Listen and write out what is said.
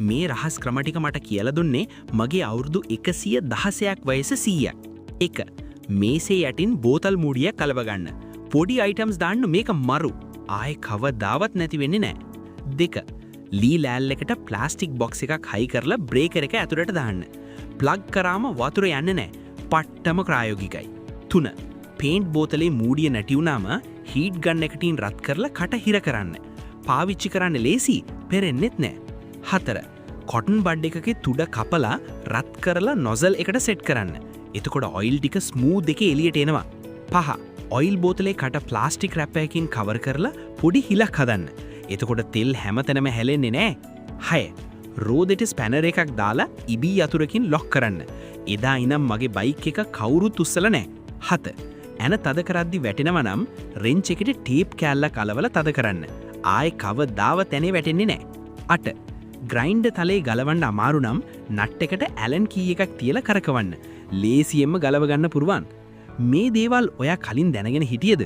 මේ රහස් ක්‍රම ටික මට කියලා දුන්නේ මගේ අවුරුදු 116ක් වයස 100ක්. 1. මේසේ යටින් බෝතල් මූඩියක් කලව ගන්න. පොඩි අයිටම්ස් දාන්න මේක මරු. ආයේ කවදාවත් නැති වෙන්නේ නැහැ. 2. ලී ලෑල් එකට ප්ලාස්ටික් බොක්ස් එකක් හයි කරලා බ්‍රේකර් එක ඇතුළට දාන්න. ප්ලග් කරාම වතුර යන්නේ නැහැ. පට්ටම ප්‍රායෝගිකයි. 3. පේන්ට් බෝතලේ මූඩිය නැති වුණාම හීට් ගන් එකකින් රත් කරලා කට හිර කරන්න. පාවිච්චි කරන්න ලේසි, පෙරෙන්නෙත් නැහැ. 4. කොටන් බඩ් එකකේ තුඩ කපලා රත් කරලා නොසල් එකට සෙට් කරන්න. එතකොට ඔයිල් ටික ස්මූත් එකේ එළියට එනවා. 5. ඔයිල් බෝතලේ කට ප්ලාස්ටික් රැප් එකකින් කවර් කරලා පොඩි හිලක් හදන්න. එතකොට තෙල් හැමතැනම හැලෙන්නේ නැහැ. 6. රෝදෙට ස්පැනර් එකක් දාලා ඉබී යතුරකින් ලොක් කරන්න. එදා ඉනම් මගේ බයික් එක කවුරුත් උස්සලා නැහැ. 7. ඇන තද කරද්දි වැටෙනවා නම් රෙන්ච් එකට ටේප් කෑල්ලක් අලවලා තද කරන්න. ආයේ කවදාවත් ඇනේ වැටෙන්නේ නැහැ. 8. ග්‍රයින්ඩර් තලේ ගලවන්න අමාරු නම් නට් එකට ඇලන් කී එකක් තියලා කරකවන්න. ලේසියෙන්ම ගලව ගන්න පුරුවන්. මේ දේවල් ඔයා කලින් දැනගෙන හිටියද?